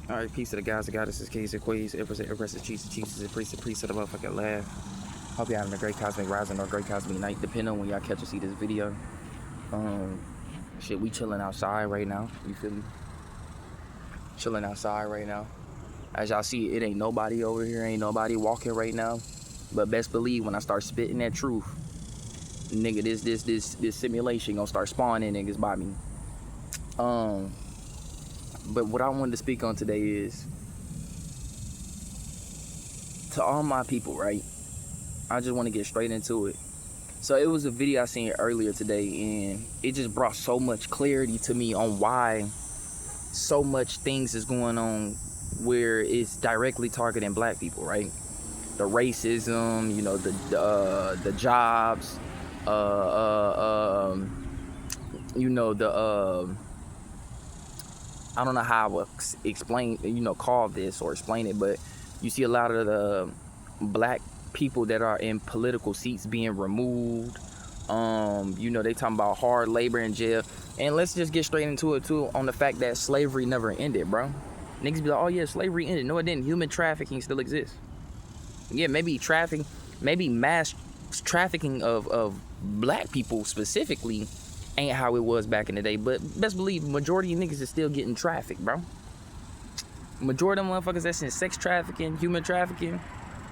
Alright, peace to the guys, the goddesses, kings, and queens, empresses, chiefs, and priests of the motherfucking land. Hope y'all having a great cosmic rising or a great cosmic night, depending on when y'all catch or see this video. Shit, we chilling outside right now. You feel me? Chilling outside right now. As y'all see, it ain't nobody over here, ain't nobody walking right now. But best believe when I start spitting that truth, nigga, this simulation gonna start spawning niggas by me. But what I wanted to speak on today is, to all my people, right? I just want to get straight into it. So it was a video I seen earlier today, and it just brought so much clarity to me on why so much things is going on where it's directly targeting black people, right? The racism, you know, the jobs, you know, I don't know how I would explain, you know, call this or explain it, but you see a lot of the black people that are in political seats being removed. You know, they talking about hard labor in jail. And let's just get straight into it too, on the fact that slavery never ended, bro. Niggas be like, oh yeah, slavery ended. No, it didn't. Human trafficking still exists. Yeah, maybe trafficking, maybe mass trafficking of black people specifically ain't how it was back in the day, but best believe majority of niggas is still getting trafficked, bro. Majority of them motherfuckers that's in sex trafficking, human trafficking,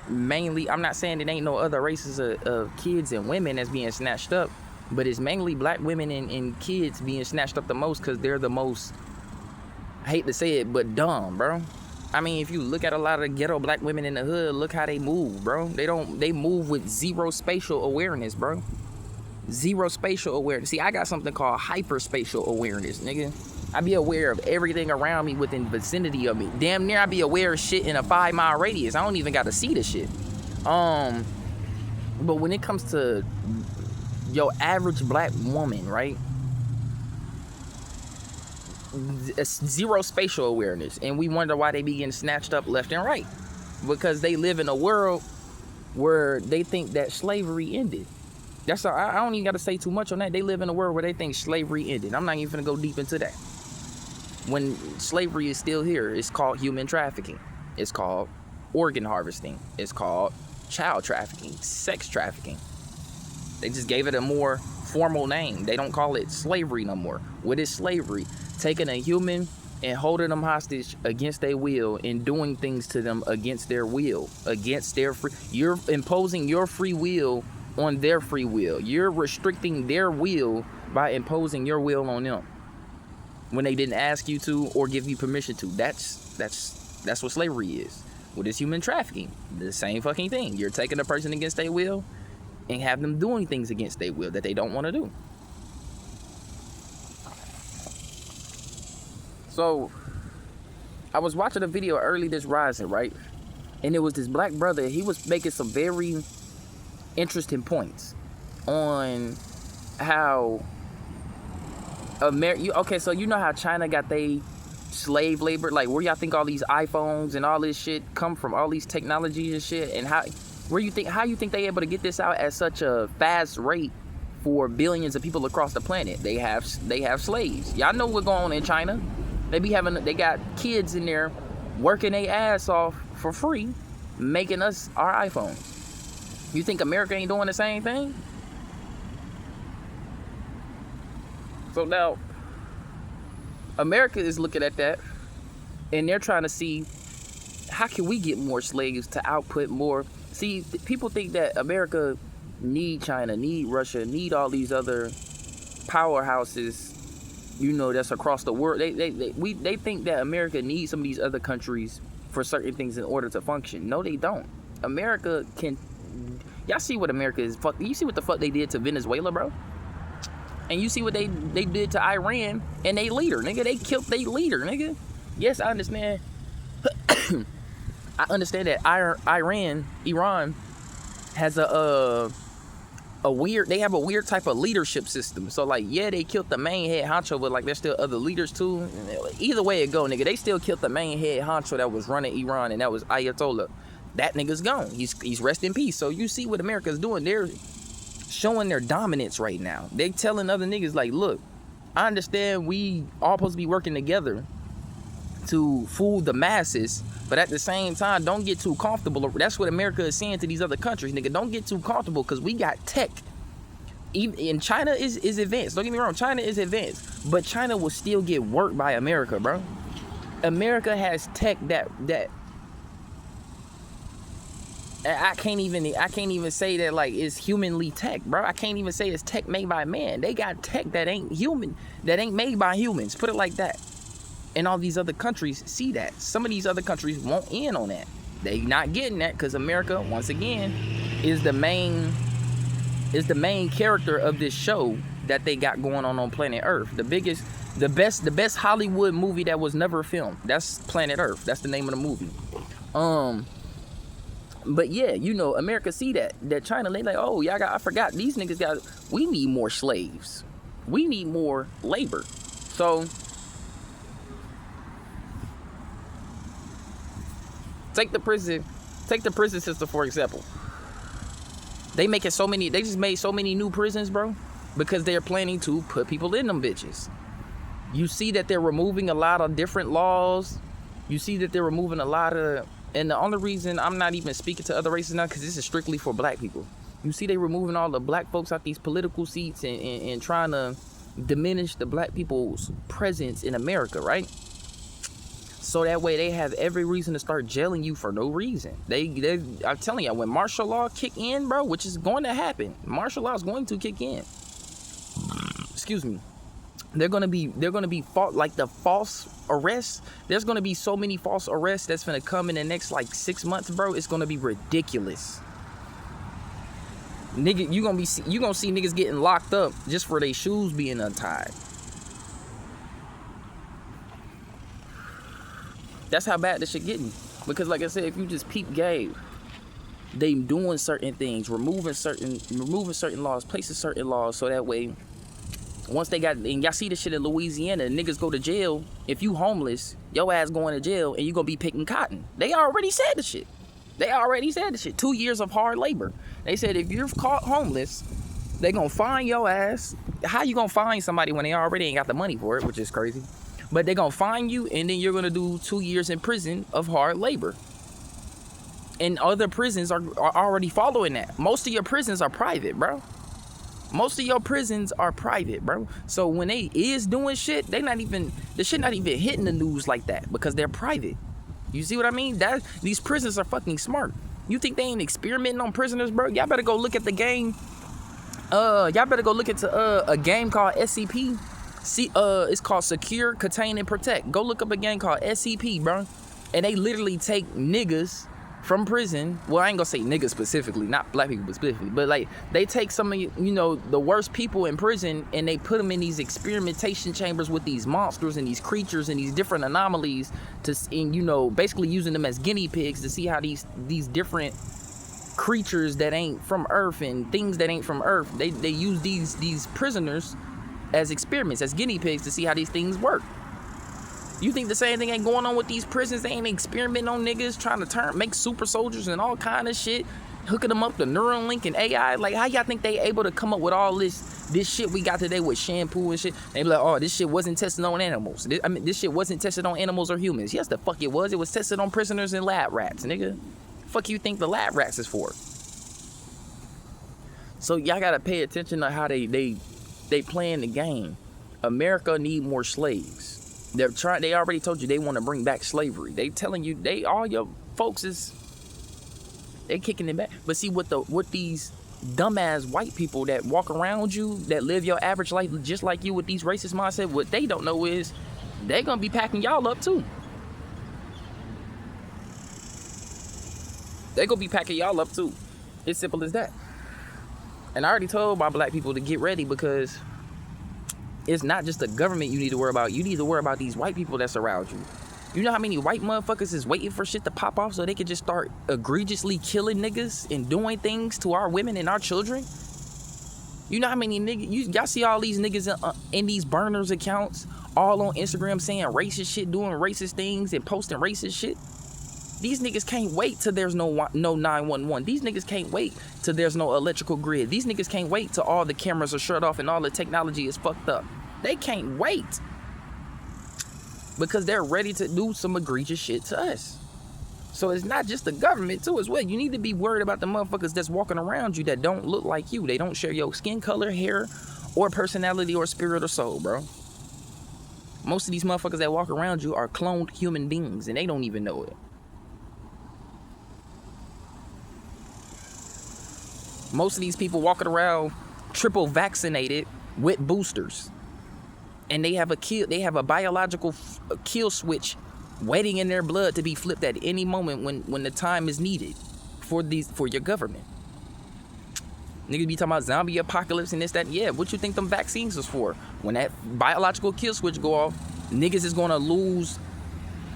mainly, I'm not saying it ain't no other races of kids and women that's being snatched up, but it's mainly black women and kids being snatched up the most because they're the most, I hate to say it, but dumb, bro. I mean, if you look at a lot of the ghetto black women in the hood, look how they move, bro. They move with zero spatial awareness, bro. Zero spatial awareness. See, I got something called hyperspatial awareness, nigga. I be aware of everything around me within vicinity of me. Damn near I be aware of shit in a 5-mile radius. I don't even got to see the shit. But when it comes to your average black woman, right? It's zero spatial awareness. And we wonder why they be getting snatched up left and right. Because they live in a world where they think that slavery ended. That's all. I don't even got to say too much on that. They live in a world where they think slavery ended. I'm not even going to go deep into that. When slavery is still here, it's called human trafficking. It's called organ harvesting. It's called child trafficking, sex trafficking. They just gave it a more formal name. They don't call it slavery no more. What is slavery? Taking a human and holding them hostage against their will and doing things to them against their will, against their free. You're imposing your free will on their free will. You're restricting their will by imposing your will on them when they didn't ask you to or give you permission to. That's what slavery is. What is human trafficking? The same fucking thing. You're taking a person against their will and have them doing things against their will that they don't want to do. So I was watching a video early this rising, right? And it was this black brother. He was making some very interesting points on how okay, so you know how China got they slave labor, like where y'all think all these iPhones and all this shit come from, all these technologies and shit, and how you think they able to get this out at such a fast rate for billions of people across the planet? They have slaves. Y'all know what's going on in China. They got kids in there working their ass off for free, making us our iPhones. You think America ain't doing the same thing? So now, America is looking at that, and they're trying to see, how can we get more slaves to output more? See, people think that America need China, need Russia, need all these other powerhouses, you know, that's across the world. They think that America needs some of these other countries for certain things in order to function. No, they don't. America can. Y'all see what America is? You see what the fuck they did to Venezuela, bro? And you see what they did to Iran and they leader, nigga. They killed their leader, nigga. Yes, I understand. I understand that Iran has a weird. They have a weird type of leadership system. So like, yeah, they killed the main head honcho, but like, there's still other leaders too. Either way it go, nigga, they still killed the main head honcho that was running Iran, and that was Ayatollah. That nigga's gone. He's rest in peace. So you see what America's doing. They're showing their dominance right now. They telling other niggas like, look, I understand we all supposed to be working together to fool the masses, but at the same time, don't get too comfortable. That's what America is saying to these other countries, nigga. Don't get too comfortable, because we got tech. And China is advanced. Don't get me wrong, China is advanced, but China will still get worked by America, bro. America has tech that I can't even say that like it's humanly tech, bro. I can't even say it's tech made by man. They got tech that ain't human, that ain't made by humans. Put it like that. And all these other countries see that. Some of these other countries won't in on that. They not getting that, because America, once again, is the main character of this show that they got going on planet Earth. The best Hollywood movie that was never filmed. That's Planet Earth. That's the name of the movie. But yeah, you know, America see that China, they like, oh, y'all I forgot, these niggas we need more slaves. We need more labor. So take the prison system, for example. They just made so many new prisons, bro, because they're planning to put people in them bitches. You see that they're removing a lot of different laws. You see that they're removing a lot of, and the only reason I'm not even speaking to other races now, because this is strictly for black people. You see they removing all the black folks out these political seats and trying to diminish the black people's presence in America, right? So that way they have every reason to start jailing you for no reason. I'm telling you, when martial law kick in, bro, which is going to happen, martial law is going to kick in. Excuse me. They're gonna be like the false arrests. There's gonna be so many false arrests that's gonna come in the next like 6 months, bro. It's gonna be ridiculous. Nigga, you gonna see niggas getting locked up just for their shoes being untied. That's how bad this shit getting. Because like I said, if you just peep Gabe, they doing certain things, removing certain laws, placing certain laws, so that way, once they got, and y'all see this shit in Louisiana, niggas go to jail. If you homeless, your ass going to jail and you gonna be picking cotton. They already said the shit. 2 years of hard labor. They said if you're caught homeless, they gonna fine your ass. How you gonna fine somebody when they already ain't got the money for it, which is crazy. But they gonna fine you, and then you're gonna do 2 years in prison of hard labor. And other prisons are already following that. Most of your prisons are private, bro. Most of your prisons are private, bro. So when they is doing shit, the shit not even hitting the news like that, because they're private. You see what I mean? These prisons are fucking smart. You think they ain't experimenting on prisoners, bro? Y'all better go look at the game. Y'all better go look into a game called SCP. It's called Secure, Contain, and Protect. Go look up a game called SCP, bro. And they literally take niggas from prison. Well, I ain't gonna say niggas specifically, not black people specifically, but like they take some of, you know, the worst people in prison, and they put them in these experimentation chambers with these monsters and these creatures and these different anomalies and, you know, basically using them as guinea pigs to see how these different creatures that ain't from Earth and things that ain't from Earth, they use these prisoners as experiments, as guinea pigs, to see how these things work. You think the same thing ain't going on with these prisons? They ain't experimenting on niggas, trying to make super soldiers and all kind of shit, hooking them up to Neuralink and AI. Like, how y'all think they able to come up with all this shit we got today with shampoo and shit? They be like, oh, this shit wasn't tested on animals. This shit wasn't tested on animals or humans. Yes, the fuck it was. It was tested on prisoners and lab rats, nigga. Fuck you think the lab rats is for? So y'all gotta pay attention to how they playing the game. America need more slaves. They already told you they want to bring back slavery. They telling you all your folks they kicking it back. But see what these dumbass white people that walk around you, that live your average life just like you with these racist mindset, what they don't know is they gonna be packing y'all up too. They gonna be packing y'all up too. It's simple as that. And I already told my black people to get ready, because it's not just the government you need to worry about. You need to worry about these white people that surround you. You know how many white motherfuckers is waiting for shit to pop off so they can just start egregiously killing niggas and doing things to our women and our children? You know how many niggas, y'all see all these niggas in these burners accounts, all on Instagram saying racist shit, doing racist things and posting racist shit? These niggas can't wait till there's no 911. These niggas can't wait till there's no electrical grid. These niggas can't wait till all the cameras are shut off and all the technology is fucked up. They can't wait. because they're ready to do some egregious shit to us. So it's not just the government too as well. You need to be worried about the motherfuckers that's walking around you that don't look like you. They don't share your skin color, hair, or personality, or spirit, or soul, bro. Most of these motherfuckers that walk around you are cloned human beings, and they don't even know it. Most of these people walking around triple vaccinated with boosters, and they have a biological kill switch waiting in their blood to be flipped at any moment when the time is needed for your government. Niggas be talking about zombie apocalypse and this, that. Yeah, what you think them vaccines is for? When that biological kill switch go off, niggas is gonna lose.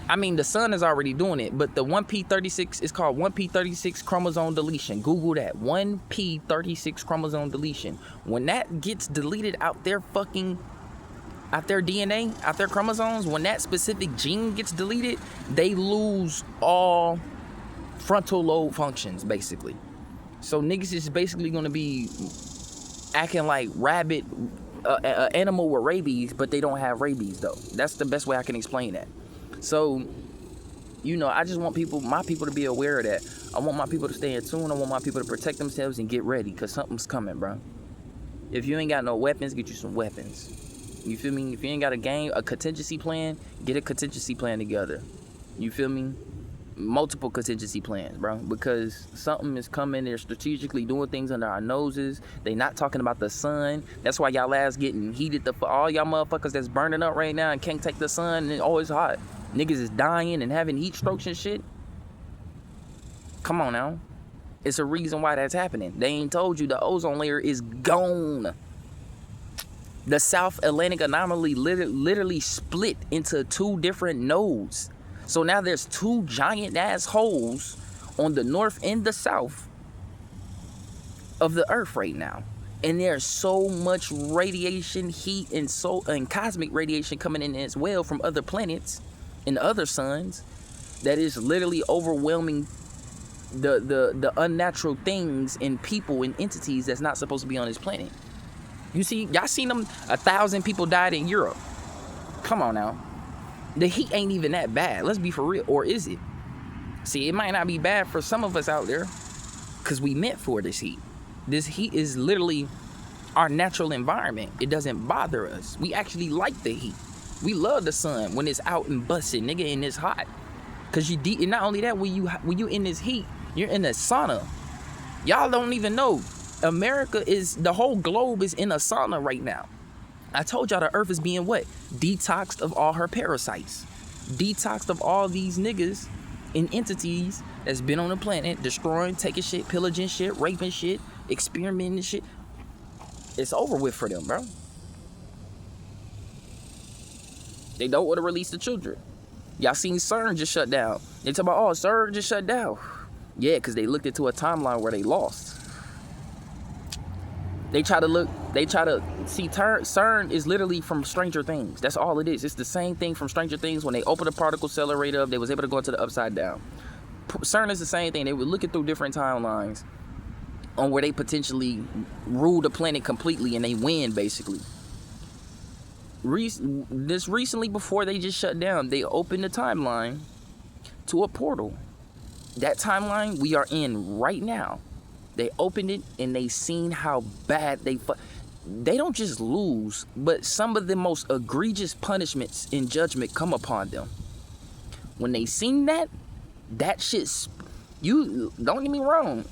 I mean, the sun is already doing it, but the 1p36 is called 1p36 chromosome deletion. Google that. 1p36 chromosome deletion. When that gets deleted out their DNA, out their chromosomes, when that specific gene gets deleted, they lose all frontal lobe functions, basically. So niggas is basically gonna be acting like rabbit, animal with rabies, but they don't have rabies though. That's the best way I can explain that. So, I just want my people to be aware of that. I want my people to stay in tune. I want my people to protect themselves and get ready, because something's coming, bro. If you ain't got no weapons, get you some weapons. You feel me? If you ain't got a contingency plan, get a contingency plan together. You feel me? Multiple contingency plans, bro, because something is coming. They're strategically doing things under our noses. They not talking about the sun. That's why y'all ass getting heated. All y'all motherfuckers that's burning up right now and can't take the sun, and it's always hot. Niggas is dying and having heat strokes and shit. Come on now. It's a reason why that's happening. They ain't told you the ozone layer is gone. The South Atlantic anomaly literally split into 2 different nodes. So now there's 2 giant ass holes on the north and the south of the earth right now. And there's so much radiation, heat, and cosmic radiation coming in as well from other planets and other suns that is literally overwhelming the unnatural things and people and entities that's not supposed to be on this planet. You see, y'all seen them, 1,000 people died in Europe. Come on now. The heat ain't even that bad. Let's be for real. Or is it? See, it might not be bad for some of us out there, because we meant for this heat. This heat is literally our natural environment. It doesn't bother us. We actually like the heat. We love the sun when it's out and busting, nigga, and it's hot. Because and not only that, when you in this heat, you're in a sauna. Y'all don't even know. The whole globe is in a sauna right now. I told y'all the earth is being what? Detoxed of all her parasites. Detoxed of all these niggas and entities that's been on the planet, destroying, taking shit, pillaging shit, raping shit, experimenting shit. It's over with for them, bro. They don't want to release the children. Y'all seen CERN just shut down. They talk about, CERN just shut down. Yeah, because they looked into a timeline where they lost. They try to see CERN is literally from Stranger Things. That's all it is. It's the same thing from Stranger Things. When they opened the particle accelerator up, they was able to go into the upside down. CERN is the same thing. They were looking through different timelines on where they potentially rule the planet completely and they win, basically. Recently, before they just shut down, they opened the timeline to a portal. That timeline we are in right now. They opened it and they seen how bad they don't just lose, but some of the most egregious punishments in judgment come upon them. When they seen that shit's, you don't get me wrong.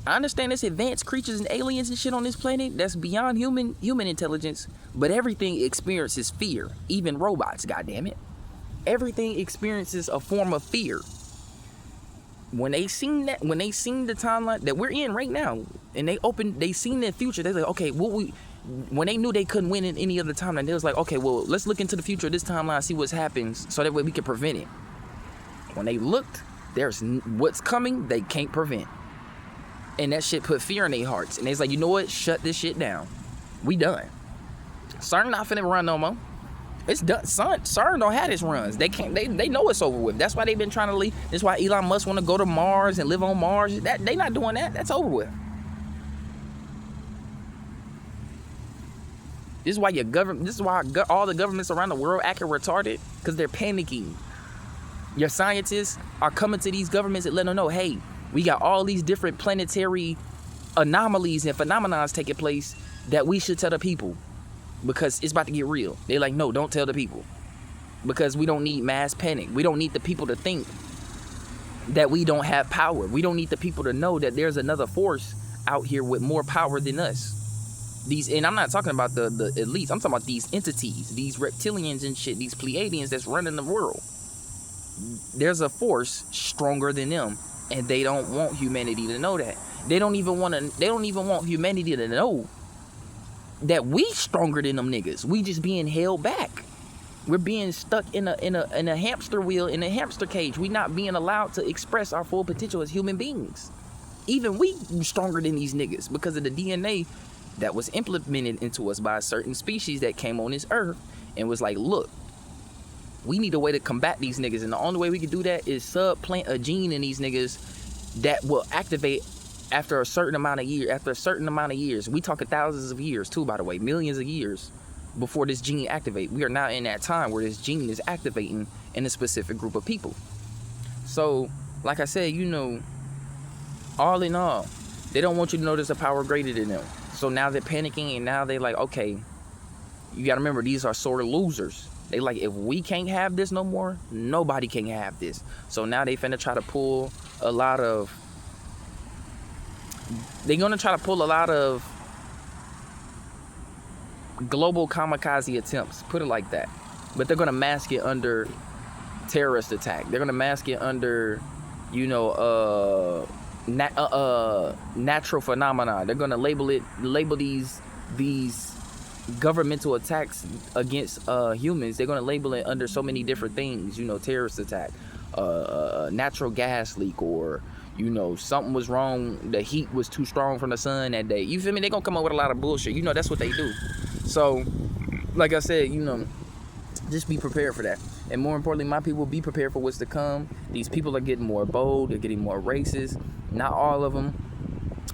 I understand there's advanced creatures and aliens and shit on this planet that's beyond human intelligence, but everything experiences fear, even robots, goddammit. Everything experiences a form of fear. When they seen the timeline that we're in right now, and they seen their future, they're like, okay, when they knew they couldn't win in any other timeline, they was like, okay, well, let's look into the future of this timeline, see what happens, so that way we can prevent it. When they looked, there's what's coming, they can't prevent. And that shit put fear in their hearts. And they's like, you know what? Shut this shit down. We done. CERN not finna run no more. It's done. CERN don't have this runs. They can't. They know it's over with. That's why they've been trying to leave. That's why Elon Musk want to go to Mars and live on Mars. They not doing that. That's over with. This is why your government. This is why all the governments around the world acting retarded, because they're panicking. Your scientists are coming to these governments and letting them know, hey, we got all these different planetary anomalies and phenomena taking place that we should tell the people, because it's about to get real. They're like, no, don't tell the people, because we don't need mass panic. We don't need the people to think that we don't have power. We don't need the people to know that there's another force out here with more power than us. And I'm not talking about the elites. I'm talking about these entities, these reptilians and shit, these Pleiadians that's running the world. There's a force stronger than them, and they don't want humanity to know that. They don't even want humanity to know that we stronger than them niggas. We just being held back. We're being stuck in a hamster wheel, in a hamster cage. We not being allowed to express our full potential as human beings. Even we stronger than these niggas because of the DNA that was implemented into us by a certain species that came on this earth and was like, look, we need a way to combat these niggas, and the only way we can do that is subplant a gene in these niggas that will activate after a certain amount of years. We talking thousands of years too, by the way, millions of years before this gene activate. We are now in that time where this gene is activating in a specific group of people. So, like I said, all in all, they don't want you to know there's a power greater than them. So now they're panicking, and now they're like, okay, you gotta remember, these are sore losers. They like, if we can't have this no more, nobody can have this. So now they finna try to pull a lot of global kamikaze attempts, put it like that. But they're gonna mask it under terrorist attack. They're gonna mask it under, natural phenomena. They're gonna label these governmental attacks against humans. They're gonna label it under so many different things. Terrorist attack, natural gas leak, or something was wrong. The heat was too strong from the sun that day. You feel me? They're gonna come up with a lot of bullshit. That's what they do. So, like I said, just be prepared for that. And more importantly, my people, be prepared for what's to come. These people are getting more bold. They're getting more racist. Not all of them,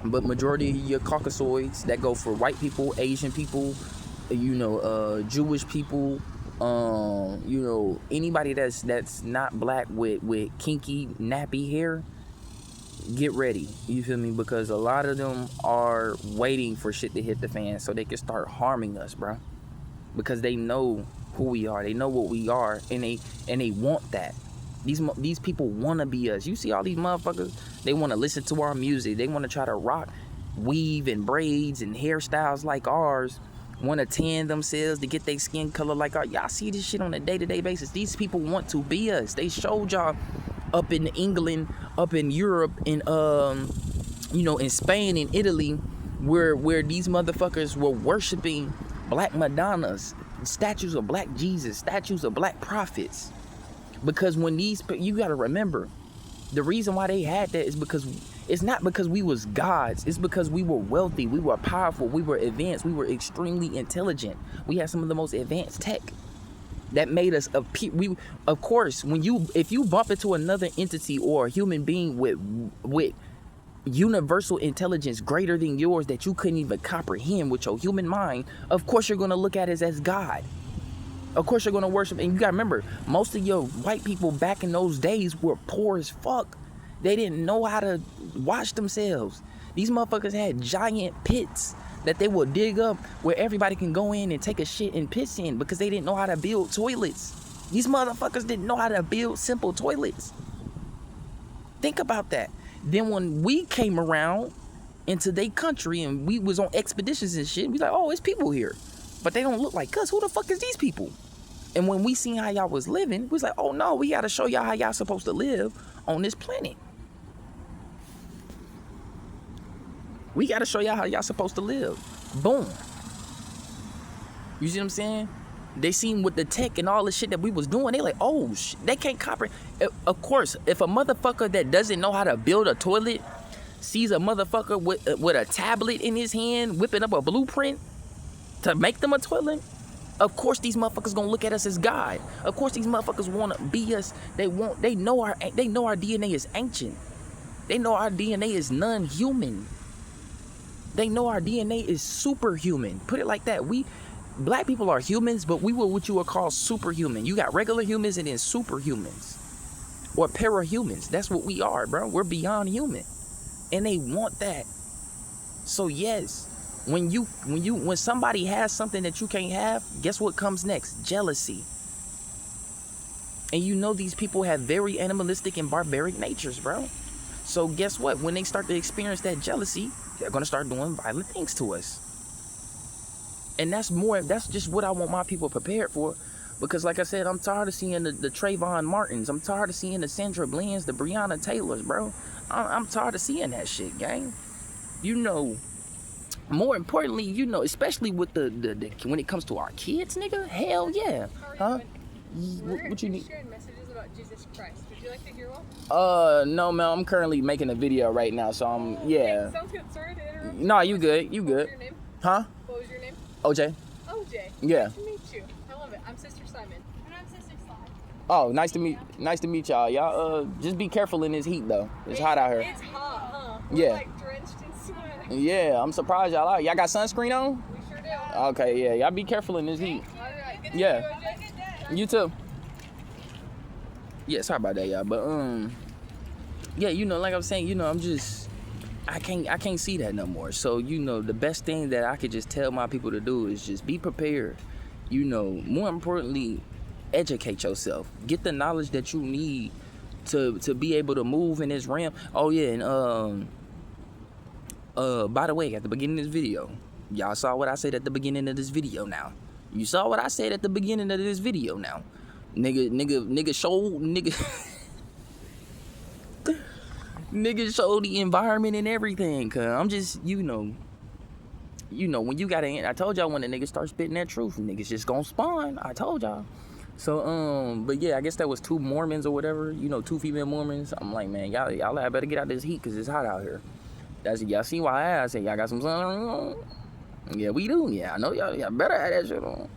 but majority of your Caucasoids, that go for white people, Asian people, Jewish people, anybody that's not black with kinky nappy hair, get ready. You feel me? Because a lot of them are waiting for shit to hit the fan so they can start harming us, bro. Because they know who we are, they know what we are, and they want that. These people want to be us. You see all these motherfuckers, they want to listen to our music, they want to try to rock weave and braids and hairstyles like ours, want to tan themselves to get their skin color like ours. Y'all see this shit on a day-to-day basis. These people want to be us. They showed y'all up in England, up in Europe, in in Spain and Italy, where these motherfuckers were worshiping black Madonnas, statues of black Jesus, statues of black prophets. Because you gotta remember, the reason why they had that is because it's not because we was gods. It's because we were wealthy, we were powerful, we were advanced, we were extremely intelligent. We had some of the most advanced tech that made us appear. Of course, if you bump into another entity or a human being with universal intelligence greater than yours that you couldn't even comprehend with your human mind, of course you're gonna look at it as God. Of course you're gonna worship. And you gotta remember, most of your white people back in those days were poor as fuck. They didn't know how to wash themselves. These motherfuckers had giant pits that they would dig up where everybody can go in and take a shit and piss in, because they didn't know how to build toilets. These motherfuckers didn't know how to build simple toilets. Think about that. Then when we came around into their country and we was on expeditions and shit, we like, oh, it's people here, but they don't look like us. Who the fuck is these people? And when we seen how y'all was living, we was like, oh no, we gotta show y'all how y'all supposed to live on this planet. We gotta show y'all how y'all supposed to live. Boom. You see what I'm saying? They seen with the tech and all the shit that we was doing, they like, oh, they can't comprehend. Of course, if a motherfucker that doesn't know how to build a toilet sees a motherfucker with a tablet in his hand whipping up a blueprint to make them a toilet, of course these motherfuckers gonna look at us as God. Of course these motherfuckers wanna be us. They know our DNA is ancient. They know our DNA is non-human. They know our DNA is superhuman. Put it like that. Black people are humans, but we were what you would call superhuman. You got regular humans and then superhumans. Or parahumans. That's what we are, bro. We're beyond human. And they want that. So yes, when somebody has something that you can't have, guess what comes next? Jealousy. And you know these people have very animalistic and barbaric natures, bro. So guess what? When they start to experience that jealousy, they're gonna start doing violent things to us. And that's just what I want my people prepared for. Because like I said, I'm tired of seeing the Trayvon Martins. I'm tired of seeing the Sandra Bland's, the Breonna Taylors, bro. I'm tired of seeing that shit, gang. You know, more importantly, you know, especially with the when it comes to our kids, nigga, hell yeah. Huh? What you need? Sharing messages about Jesus Christ. Would you like to hear one? No, man. I'm currently making a video right now, so I'm yeah. Okay, sounds good. Sorry to interrupt. No, you good. You good. What was your name? Huh? What was your name? OJ. OJ. Yeah. Nice to meet you. I love it. I'm Sister Simon. And I'm Sister Sly. Oh, nice to meet y'all. Y'all just be careful in this heat though. It's hot out here. It's hot, huh? Yeah. We're like drenched in sweat. Yeah, I'm surprised y'all out. Y'all got sunscreen on? We sure do. Okay, yeah. Y'all be careful in this heat. Alright, good to Yeah. see you, OJ. You too. Yeah, sorry about that, y'all. But yeah, you know, like I was saying, you know, I can't see that no more. So, you know, the best thing that I could just tell my people to do is just be prepared. You know, more importantly, educate yourself. Get the knowledge that you need to be able to move in this realm. Oh yeah, and by the way, at the beginning of this video, y'all saw what I said at the beginning of this video now. You saw what I said at the beginning of this video now. Nigga show the environment and everything. Cause I'm just, you know, when you gotta, I told y'all when the niggas start spitting that truth, niggas just gonna spawn. I told y'all. So, but yeah, I guess that was 2 Mormons or whatever, you know, 2 female Mormons. I'm like, man, y'all better get out of this heat cause it's hot out here. Y'all see why I said y'all got some sun on? Yeah, we do. Yeah, I know y'all better have that shit on.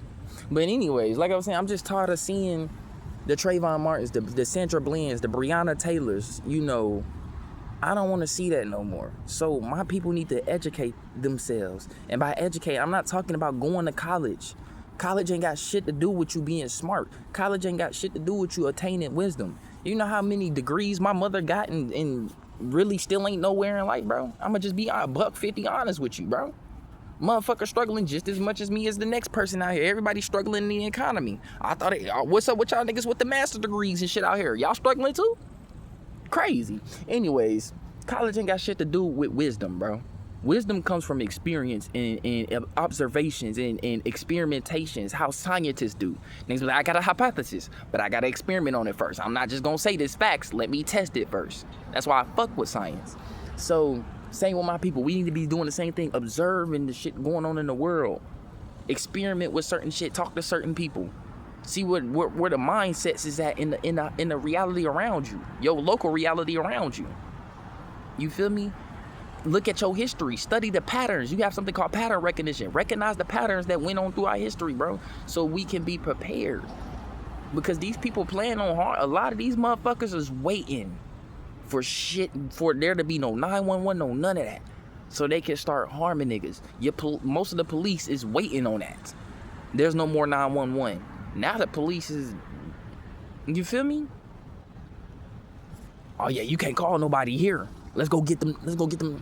But anyways, like I was saying, I'm just tired of seeing the Trayvon Martins, the Sandra Bland's, the Breonna Taylors, you know. I don't want to see that no more. So my people need to educate themselves. And by educate, I'm not talking about going to college. College ain't got shit to do with you being smart. College ain't got shit to do with you attaining wisdom. You know how many degrees my mother got and really still ain't nowhere in life, bro? I'ma just be $150 honest with you, bro. Motherfucker struggling just as much as me as the next person out here. Everybody struggling in the economy. I thought, what's up with y'all niggas with the master degrees and shit out here? Y'all struggling too? Crazy. Anyways, college ain't got shit to do with wisdom, bro. Wisdom comes from experience and observations and experimentations, how scientists do. Niggas be like, I got a hypothesis, but I got to experiment on it first. I'm not just going to say this facts. Let me test it first. That's why I fuck with science. So, same with my people. We need to be doing the same thing. Observing the shit going on in the world. Experiment with certain shit. Talk to certain people. See where the mindsets is at in the reality around you. Your local reality around you. You feel me? Look at your history. Study the patterns. You have something called pattern recognition. Recognize the patterns that went on through our history, bro. So we can be prepared. Because these people playing on hard. A lot of these motherfuckers is waiting for shit, for there to be no 911, no none of that. So they can start harming niggas. Most of the police is waiting on that. There's no more 911. Now the police is, you feel me? Oh yeah, you can't call nobody here. Let's go get them.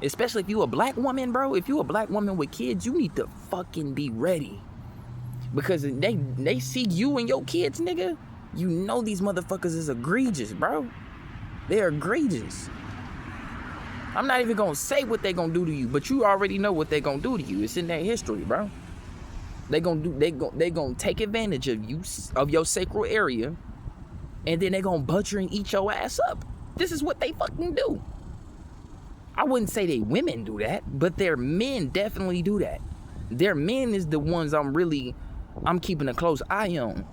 Especially if you a black woman, bro. If you a black woman with kids, you need to fucking be ready. Because they see you and your kids, nigga. You know these motherfuckers is egregious, bro. They're egregious. I'm not even gonna say what they gonna do to you, but you already know what they gonna do to you. It's in their history, bro. They gonna take advantage of you, of your sacral area, and then they gonna butcher and eat your ass up. This is what they fucking do. I wouldn't say they women do that, but their men definitely do that. Their men is the ones I'm keeping a close eye on.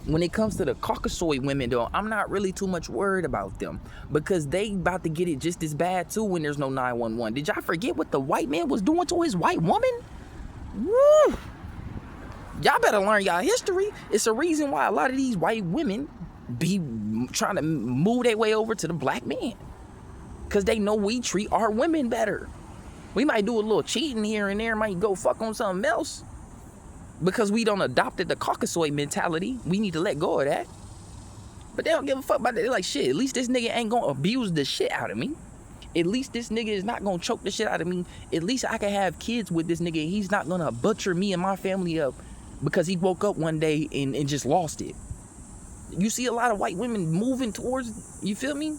When it comes to the Caucasoid women, though, I'm not really too much worried about them because they about to get it just as bad, too, when there's no 911. Did y'all forget what the white man was doing to his white woman? Woo! Y'all better learn y'all history. It's a reason why a lot of these white women be trying to move their way over to the black man because they know we treat our women better. We might do a little cheating here and there, might go fuck on something else, because we don't adopted the Caucasoid mentality. We need to let go of that. But they don't give a fuck about that. They're like, shit, at least this nigga ain't gonna abuse the shit out of me. At least this nigga is not gonna choke the shit out of me. At least I can have kids with this nigga. He's not gonna butcher me and my family up because he woke up one day and just lost it. You see a lot of white women moving towards, you feel me?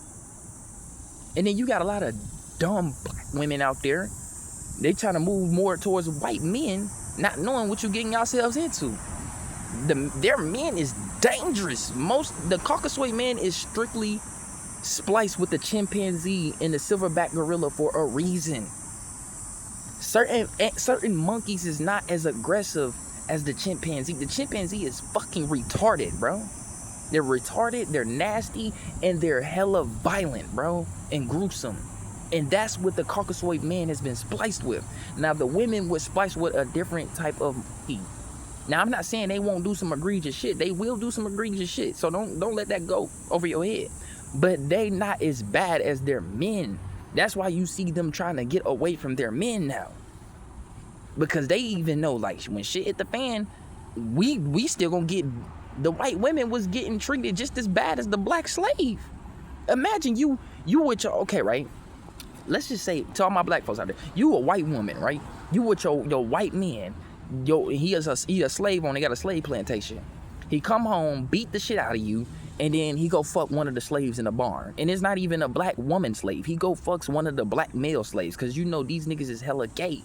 And then you got a lot of dumb black women out there. They trying to move more towards white men, not knowing what you're getting yourselves into. Their men is dangerous. The Caucasoid man is strictly spliced with the chimpanzee and the silverback gorilla for a reason. Certain monkeys is not as aggressive as the chimpanzee. The chimpanzee is fucking retarded, bro. They're retarded, they're nasty, and they're hella violent, bro, and gruesome. And that's what the Caucasoid man has been spliced with. Now, the women were spliced with a different type of monkey. Now, I'm not saying they won't do some egregious shit. They will do some egregious shit. So don't let that go over your head. But they not as bad as their men. That's why you see them trying to get away from their men now. Because they even know, like, when shit hit the fan, we still gonna get... The white women was getting treated just as bad as the black slave. Imagine you with your... Okay, right? Let's just say, to all my black folks out there, you a white woman, right? You with your white man. He a slave on, they got a slave plantation. He come home, beat the shit out of you, and then he go fuck one of the slaves in the barn. And it's not even a black woman slave. He go fucks one of the black male slaves, because you know these niggas is hella gay.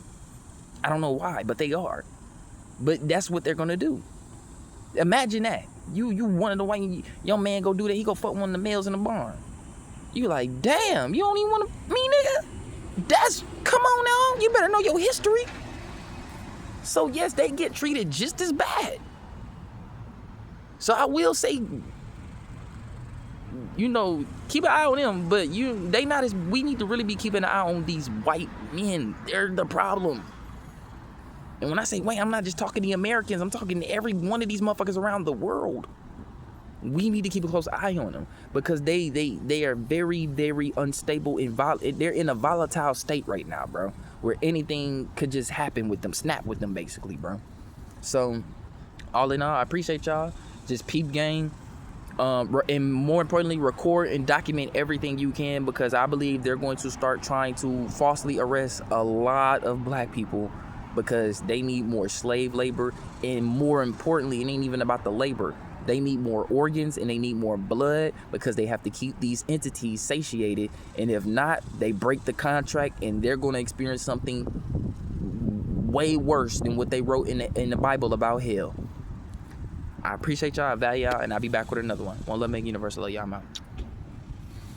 I don't know why, but they are. But that's what they're gonna do. Imagine that. You one of the white young man go do that, he go fuck one of the males in the barn. You like, damn, you don't even want to, me nigga? Come on now, you better know your history. So yes, they get treated just as bad. So I will say, you know, keep an eye on them, but they not as, we need to really be keeping an eye on these white men. They're the problem. And when I say white, I'm not just talking to Americans, I'm talking to every one of these motherfuckers around the world. We need to keep a close eye on them because they are very, very unstable and they're in a volatile state right now, bro, where anything could just happen with them, snap with them basically, bro. So all in all, I appreciate y'all. Just peep game, and more importantly, record and document everything you can, because I believe they're going to start trying to falsely arrest a lot of black people because they need more slave labor, and more importantly, it ain't even about the labor. They need more organs and they need more blood because they have to keep these entities satiated. And if not, they break the contract and they're going to experience something way worse than what they wrote in the Bible about hell. I appreciate y'all. I value y'all. And I'll be back with another one. One love, make universal. Love y'all. I'm out.